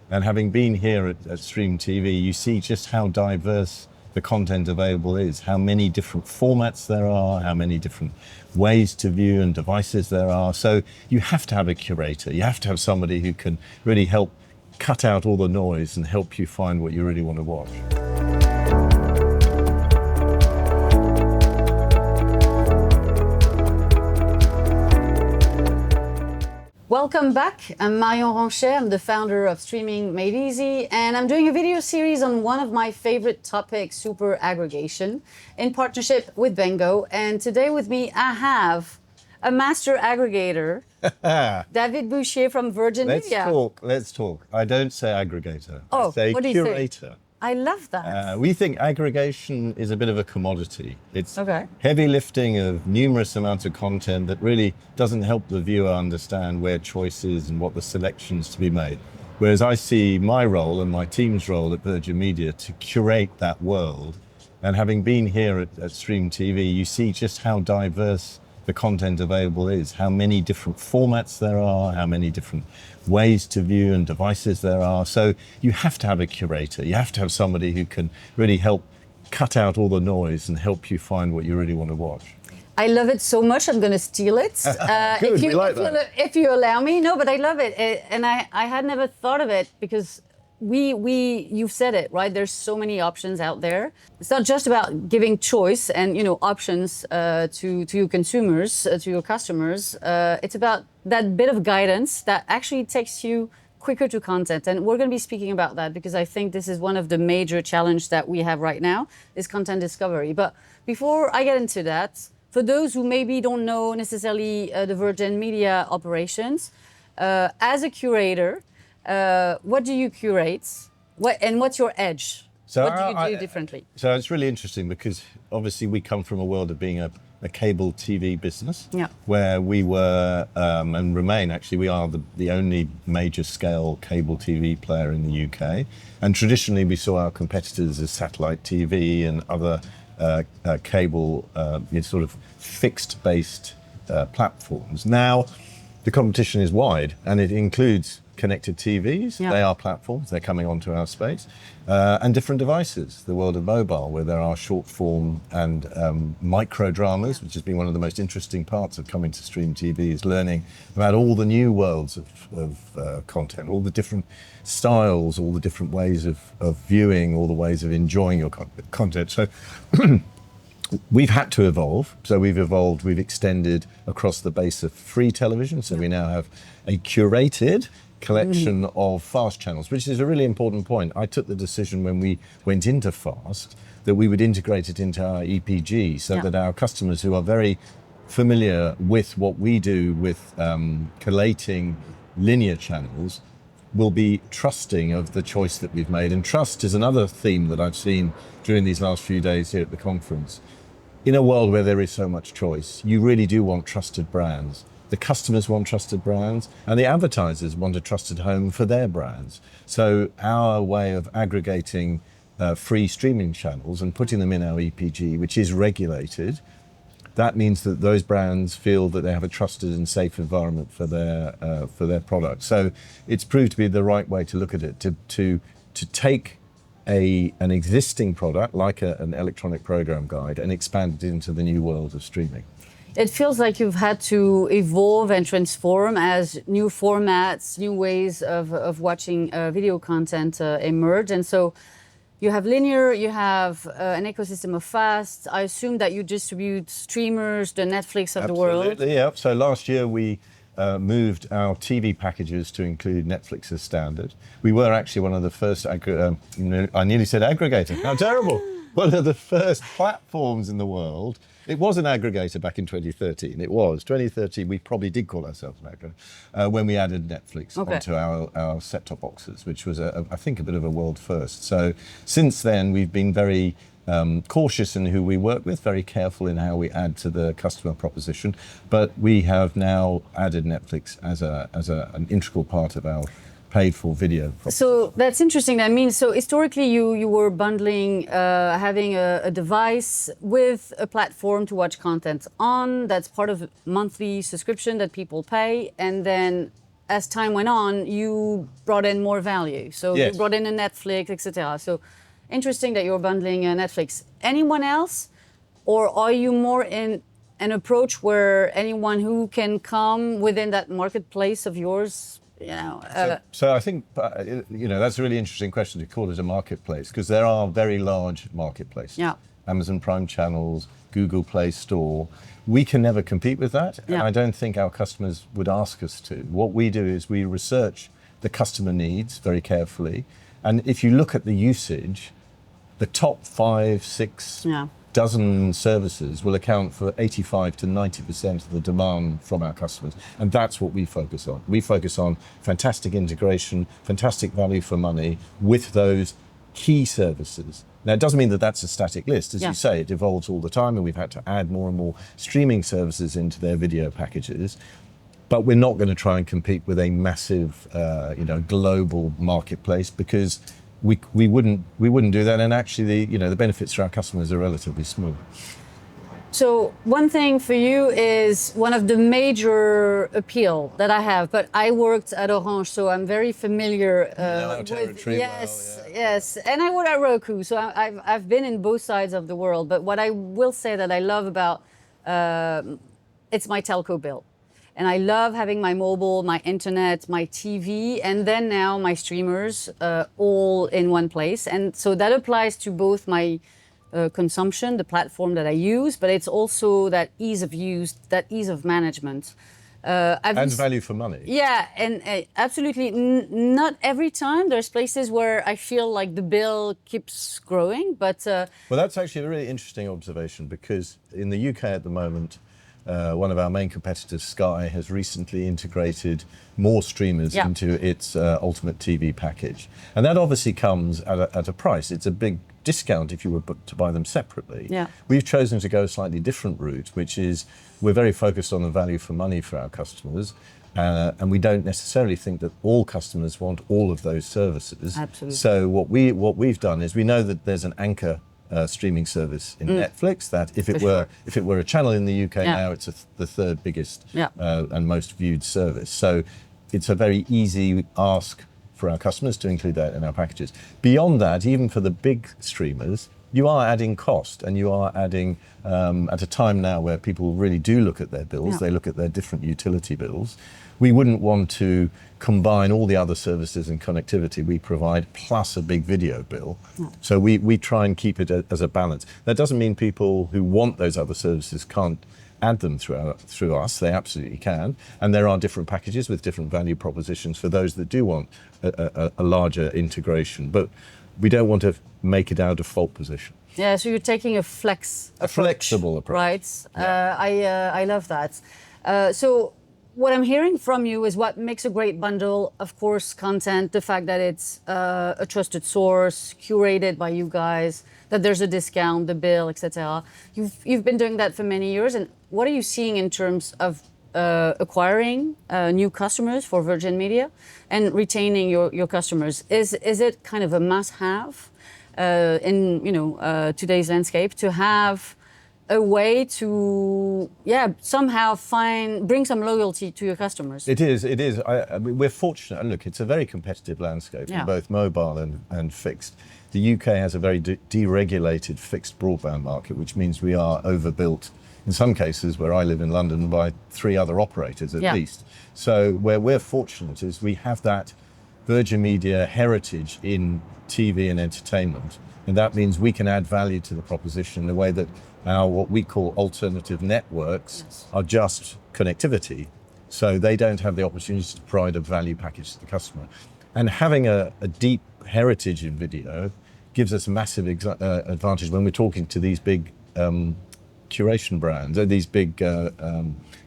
And having been here at Stream TV, you see just how diverse the content available is, how many different formats there are, how many different ways to view and devices there are. So you have to have a curator. You have to have somebody who can really help cut out all the noise and help you find what you really want to watch. Welcome back. I'm Marion Ranchet. I'm the founder of Streaming Made Easy, and I'm doing a video series on one of my favorite topics, super aggregation, in partnership with Bango. And today with me, I have a master aggregator, David Bouchier from Virgin Media. Let's talk. I don't say aggregator. Oh, I say what do you curator. say? I love that. We think aggregation is a bit of a commodity. It's Okay. heavy lifting of numerous amounts of content that really doesn't help the viewer understand where choice is and what the selections to be made. Whereas I see my role and my team's role at Virgin Media to curate that world. And having been here at Stream TV, you see just how diverse the content available is, how many different formats there are, how many different ways to view and devices there are. So you have to have a curator. You have to have somebody who can really help cut out all the noise and help you find what you really want to watch. I love it so much, I'm going to steal it. Good, we like that. If you allow me. No, but I love it. And I had never thought of it because you've said it, right? There's so many options out there. It's not just about giving choice and, options to your consumers, to your customers. It's about that bit of guidance that actually takes you quicker to content. And we're going to be speaking about that because I think this is one of the major challenges that we have right now is content discovery. But before I get into that, for those who maybe don't know necessarily the Virgin Media operations, as a curator, what do you curate? What's your edge? What do you do differently? So it's really interesting because obviously we come from a world of being a cable TV business, where we were and remain actually, we are the only major scale cable TV player in the UK. And traditionally we saw our competitors as satellite TV and other cable sort of fixed based platforms. Now the competition is wide and it includes connected TVs, they are platforms, they're coming onto our space, and different devices, the world of mobile, where there are short form and micro dramas, which has been one of the most interesting parts of coming to Stream TV, is learning about all the new worlds of content, all the different styles, all the different ways of viewing, all the ways of enjoying your content. So we've had to evolve. So we've extended across the base of free television. So we now have a curated collection of fast channels, which is a really important point. I took the decision when we went into fast that we would integrate it into our EPG so that our customers who are very familiar with what we do with collating linear channels will be trusting of the choice that we've made. And trust is another theme that I've seen during these last few days here at the conference. In a world where there is so much choice, you really do want trusted brands. The customers want trusted brands and the advertisers want a trusted home for their brands. So our way of aggregating free streaming channels and putting them in our EPG, which is regulated, that means that those brands feel that they have a trusted and safe environment for their products. So it's proved to be the right way to look at it, to take an existing product like an electronic program guide and expand it into the new world of streaming. It feels like you've had to evolve and transform as new formats, new ways of watching video content emerge. And so you have linear, you have an ecosystem of fast. I assume that you distribute streamers, the Netflix of the world. Absolutely, yeah. So last year we moved our TV packages to include Netflix as standard. We were actually one of the first, I nearly said aggregator, how terrible. One of the first platforms in the world. It was an aggregator back in 2013. It was. 2013, we probably did call ourselves an aggregator when we added Netflix onto our set-top boxes, which was, I think, a bit of a world first. So since then, we've been very cautious in who we work with, very careful in how we add to the customer proposition. But we have now added Netflix as an integral part of our paid for video. So that's interesting. I mean, so historically you were bundling, having a device with a platform to watch content on, that's part of monthly subscription that people pay, and then as time went on, you brought in more value. So Yes. you brought in a Netflix, etc. So interesting that you're bundling Netflix. Anyone else, or are you more in an approach where anyone who can come within that marketplace of yours, you know? So I think, that's a really interesting question to call it a marketplace, because there are very large marketplaces. Yeah. Amazon Prime Channels, Google Play Store. We can never compete with that, and I don't think our customers would ask us to. What we do is we research the customer needs very carefully, and if you look at the usage, the top 5, 6 dozen services will account for 85 to 90% of the demand from our customers, and that's what we focus on. We focus on fantastic integration, fantastic value for money with those key services. Now, it doesn't mean that that's a static list. As you say, it evolves all the time, and we've had to add more and more streaming services into their video packages. But we're not going to try and compete with a massive, global marketplace, because we wouldn't do that. And actually, the benefits for our customers are relatively small. So one thing for you is one of the major appeal that I have, but I worked at Orange, so I'm very familiar with, yes, and I worked at Roku, so I've been in both sides of the world. But what I will say that I love about it's my telco bill, and I love having my mobile, my internet, my TV, and then now my streamers all in one place, and so that applies to both my consumption, the platform that I use, but it's also that ease of use, that ease of management. And value for money. Yeah, and absolutely. Not every time. There's places where I feel like the bill keeps growing, but... Well, that's actually a really interesting observation, because in the UK at the moment, one of our main competitors, Sky, has recently integrated more streamers into its Ultimate TV package. And that obviously comes at a price. It's a big discount if you were to buy them separately. Yeah. We've chosen to go a slightly different route, which is we're very focused on the value for money for our customers. And we don't necessarily think that all customers want all of those services. Absolutely. So what we've done is we know that there's an anchor streaming service in Netflix that if it were a channel in the UK now, it's the third biggest and most viewed service. So it's a very easy ask for our customers to include that in our packages. Beyond that, even for the big streamers, you are adding cost, and you are adding, at a time now where people really do look at their bills, they look at their different utility bills. We wouldn't want to combine all the other services and connectivity we provide plus a big video bill. So we try and keep it as a balance. That doesn't mean people who want those other services can't add them through us. They absolutely can. And there are different packages with different value propositions for those that do want a larger integration. But we don't want to make it our default position. Yeah, so you're taking a flexible approach. Right. I love that. So what I'm hearing from you is what makes a great bundle. Of course, content, the fact that it's a trusted source, curated by you guys, that there's a discount, the bill, etc. You've been doing that for many years. And what are you seeing in terms of acquiring new customers for Virgin Media and retaining your customers? Is it kind of a must-have in today's landscape to have a way to somehow bring some loyalty to your customers? It is. I mean, we're fortunate. And look, it's a very competitive landscape in both mobile and fixed. The UK has a very deregulated fixed broadband market, which means we are overbuilt in some cases, where I live in London, by 3 other operators at least. So where we're fortunate is we have that Virgin Media heritage in TV and entertainment. And that means we can add value to the proposition in a way that our what we call alternative networks are just connectivity. So they don't have the opportunity to provide a value package to the customer. And having a deep heritage in video gives us a massive advantage when we're talking to these big curation brands, or these big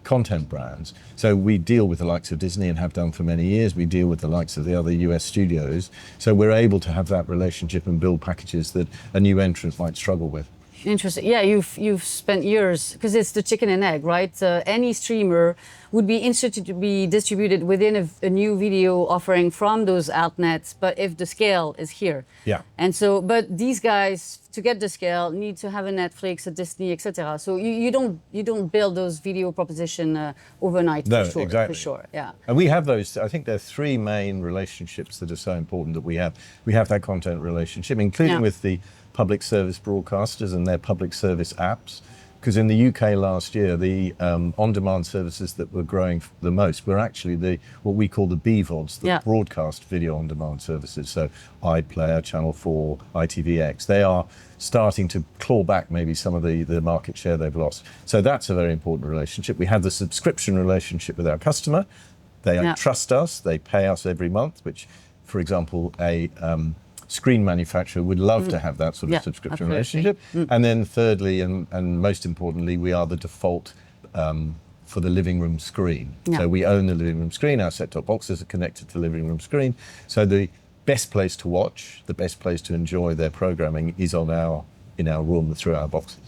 content brands. So we deal with the likes of Disney and have done for many years. We deal with the likes of the other US studios. So we're able to have that relationship and build packages that a new entrant might struggle with. Interesting. Yeah, you've spent years, because it's the chicken and egg, right? Any streamer would be interested to be distributed within a new video offering from those outlets, but if the scale is here. Yeah. And so, but these guys, to get the scale, need to have a Netflix, a Disney, etc. So you don't build those video proposition overnight. No, for sure, exactly. For sure, yeah. And we have those. I think there are three main relationships that are so important that we have. We have that content relationship, including with the public service broadcasters and their public service apps. Because in the UK last year, the on-demand services that were growing the most were actually what we call the BVODs, the broadcast video on-demand services. So iPlayer, Channel 4, ITVX, they are starting to claw back maybe some of the market share they've lost. So that's a very important relationship. We have the subscription relationship with our customer. They trust us, they pay us every month, which, for example, a screen manufacturer would love to have that sort of subscription relationship. And then thirdly, and most importantly, we are the default for the living room screen. So we own the living room screen, our set-top boxes are connected to the living room screen. So the best place to watch, the best place to enjoy their programming is in our room through our boxes.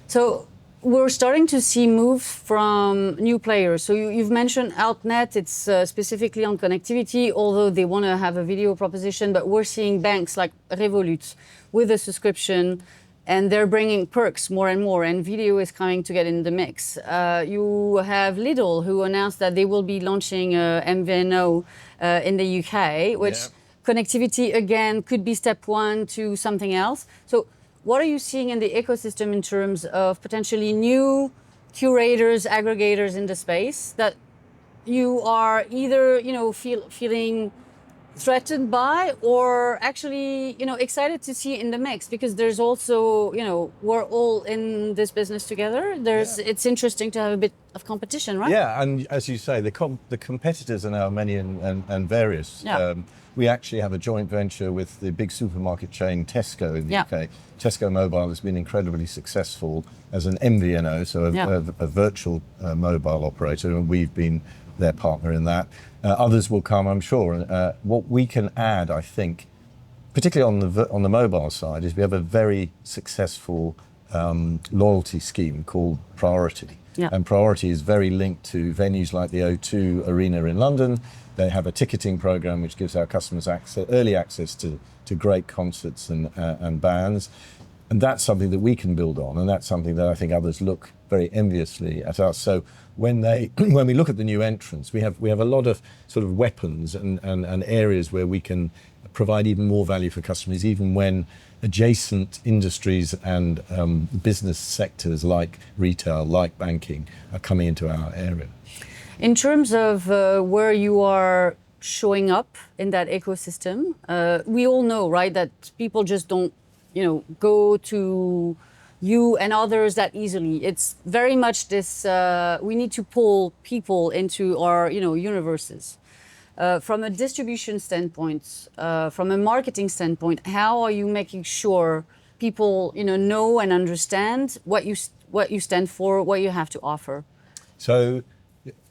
So we're starting to see move from new players. So you've mentioned Outnet, it's specifically on connectivity, although they want to have a video proposition, but we're seeing banks like Revolut with a subscription, and they're bringing perks more and more, and video is coming to get in the mix. You have Lidl, who announced that they will be launching MVNO in the UK, which connectivity, again, could be step one to something else. So what are you seeing in the ecosystem in terms of potentially new curators, aggregators in the space that you are either, feeling threatened by, or actually, excited to see in the mix? Because there's also, we're all in this business together. It's interesting to have a bit of competition, right? Yeah, and as you say, the competitors are now many and various. We actually have a joint venture with the big supermarket chain Tesco in the UK. Tesco Mobile has been incredibly successful as an MVNO, so a virtual mobile operator, and we've been their partner in that. Others will come, I'm sure. What we can add, I think, particularly on the mobile side, is we have a very successful loyalty scheme called Priority. And Priority is very linked to venues like the O2 Arena in London. They have a ticketing program which gives our customers early access to great concerts and bands. And that's something that we can build on, and that's something that I think others look very enviously at us. So when we look at the new entrants, we have a lot of sort of weapons and areas where we can provide even more value for customers, even when adjacent industries and business sectors like retail, like banking, are coming into our area. In terms of where you are showing up in that ecosystem, we all know, right, that people just don't, go to you and others that easily. It's very much this, we need to pull people into our, universes. From a distribution standpoint, from a marketing standpoint, how are you making sure people, know and understand what you stand for, what you have to offer? So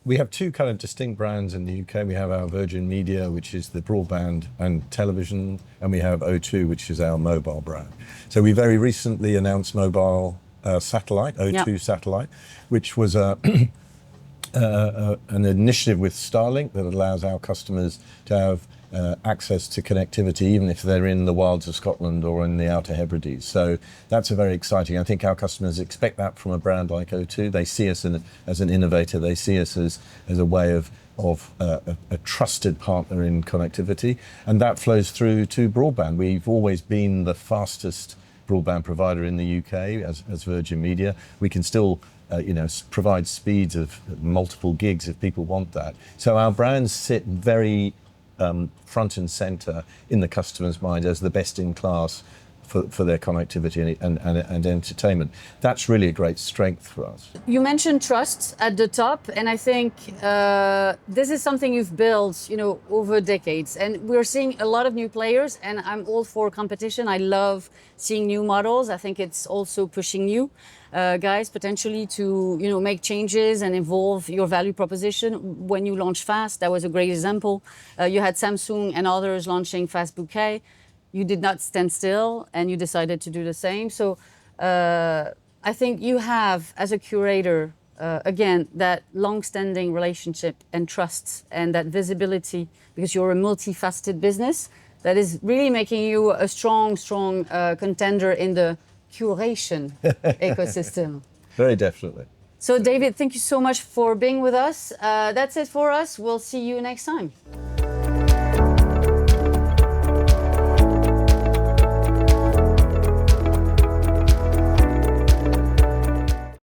we have two kind of distinct brands in the UK. We have our Virgin Media, which is the broadband and television, and we have O2, which is our mobile brand. So we very recently announced mobile satellite, O2 satellite, which was an initiative with Starlink that allows our customers to have access to connectivity, even if they're in the wilds of Scotland or in the Outer Hebrides. So that's a very exciting. I think our customers expect that from a brand like O2. They see us as an innovator. They see us as a way of a trusted partner in connectivity, and that flows through to broadband. We've always been the fastest broadband provider in the UK as Virgin Media. We can still provide speeds of multiple gigs if people want that. So our brands sit very front and center in the customer's mind as the best in class for their connectivity and entertainment. That's really a great strength for us. You mentioned trust at the top, and I think this is something you've built, over decades. And we're seeing a lot of new players, and I'm all for competition. I love seeing new models. I think it's also pushing you guys potentially to, make changes and evolve your value proposition. When you launch Fast, that was a great example. You had Samsung and others launching Fast Bouquet. You did not stand still, and you decided to do the same. So I think you have, as a curator, again, that long-standing relationship and trust and that visibility, because you're a multifaceted business that is really making you a strong contender in the curation ecosystem. Very definitely. So David, thank you so much for being with us. That's it for us. We'll see you next time.